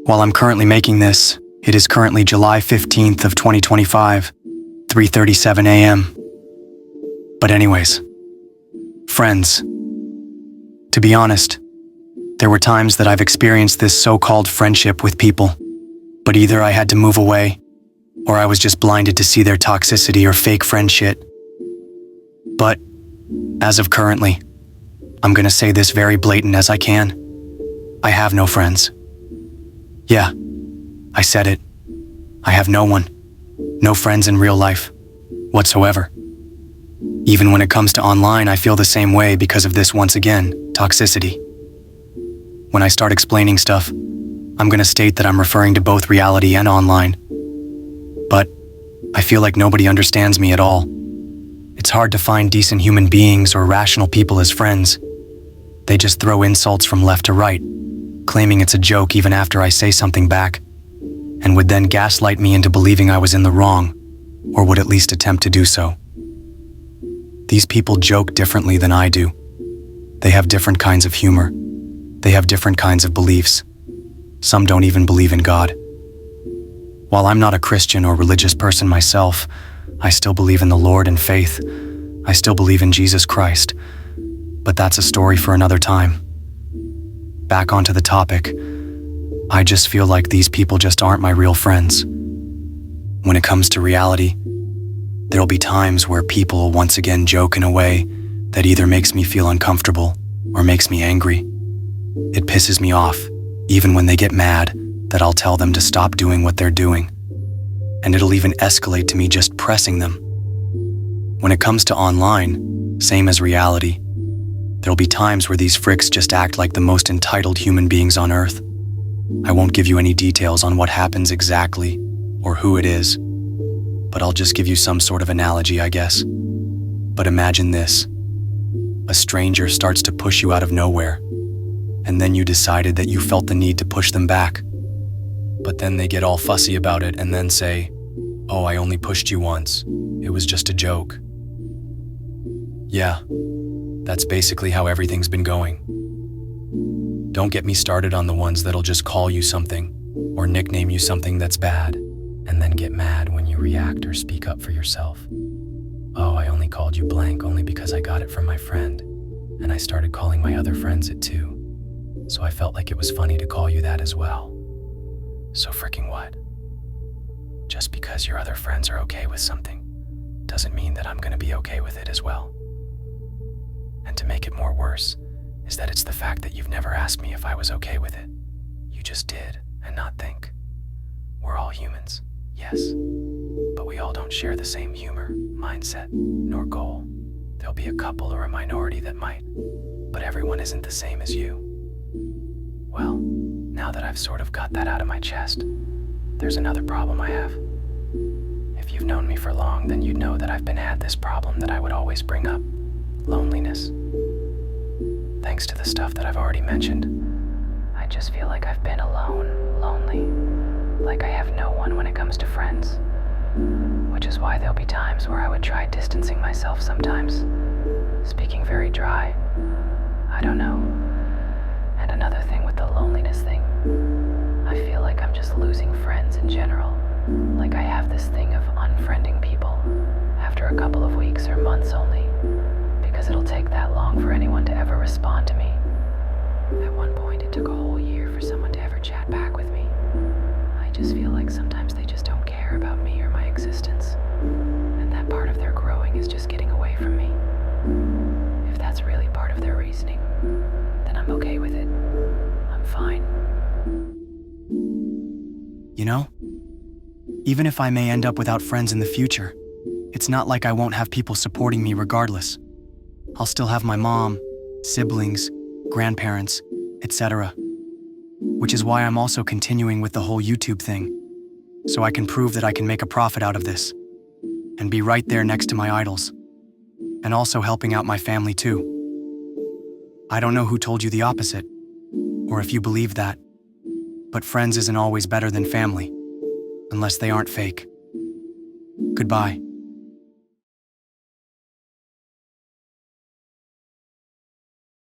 While I'm currently making this, it is currently July 15th of 2025, 3:37 a.m. But anyways, friends. To be honest, there were times that I've experienced this so-called friendship with people, but either I had to move away, or I was just blinded to see their toxicity or fake friend shit. But, as of currently, I'm gonna say this very blatant as I can. I have no friends. Yeah, I said it. I have no one. No friends in real life, whatsoever. Even when it comes to online, I feel the same way because of this once again, toxicity. When I start explaining stuff, I'm gonna state that I'm referring to both reality and online. But I feel like nobody understands me at all. It's hard to find decent human beings or rational people as friends. They just throw insults from left to right, claiming it's a joke even after I say something back, and would then gaslight me into believing I was in the wrong, or would at least attempt to do so. These people joke differently than I do. They have different kinds of humor. They have different kinds of beliefs. Some don't even believe in God. While I'm not a Christian or religious person myself, I still believe in the Lord and faith. I still believe in Jesus Christ. But that's a story for another time. Back onto the topic, I just feel like these people just aren't my real friends. When it comes to reality, there'll be times where people once again joke in a way that either makes me feel uncomfortable or makes me angry. It pisses me off, even when they get mad, that I'll tell them to stop doing what they're doing. And it'll even escalate to me just pressing them. When it comes to online, same as reality, there'll be times where these fricks just act like the most entitled human beings on earth. I won't give you any details on what happens exactly or who it is, but I'll just give you some sort of analogy, I guess. But imagine this. A stranger starts to push you out of nowhere, and then you decided that you felt the need to push them back. But then they get all fussy about it and then say, "Oh, I only pushed you once. It was just a joke." Yeah, that's basically how everything's been going. Don't get me started on the ones that'll just call you something or nickname you something that's bad, and then get mad when you react or speak up for yourself. "Oh, I only called you blank only because I got it from my friend, and I started calling my other friends it too. So I felt like it was funny to call you that as well." So freaking what? Just because your other friends are okay with something doesn't mean that I'm gonna be okay with it as well. And to make it more worse is that it's the fact that you've never asked me if I was okay with it. You just did and not think. We're all humans, yes, but we all don't share the same humor, mindset, nor goal. There'll be a couple or a minority that might, but everyone isn't the same as you. Well, now that I've sort of got that out of my chest, there's another problem I have. If you've known me for long, then you'd know that I've had this problem that I would always bring up: loneliness. Thanks to the stuff that I've already mentioned, I just feel like I've been alone, lonely, like I have no one when it comes to friends. Which is why there'll be times where I would try distancing myself sometimes, speaking very dry. I don't know. And another thing with the loneliness thing, I feel like I'm just losing friends in general. Like I have this thing of unfriending people after a couple of weeks or months only, because it'll take that long for anyone to ever respond to me. At one point, it took a whole year for someone to ever chat back with me. I just feel like sometimes they just don't care about me or my existence, and that part of their growing is just getting away from me. If that's really part of their reasoning, then I'm okay with it. I'm fine. You know, even if I may end up without friends in the future, it's not like I won't have people supporting me regardless. I'll still have my mom, siblings, grandparents, etc. Which is why I'm also continuing with the whole YouTube thing, so I can prove that I can make a profit out of this, and be right there next to my idols, and also helping out my family too. I don't know who told you the opposite, or if you believe that, but friends isn't always better than family, unless they aren't fake. Goodbye.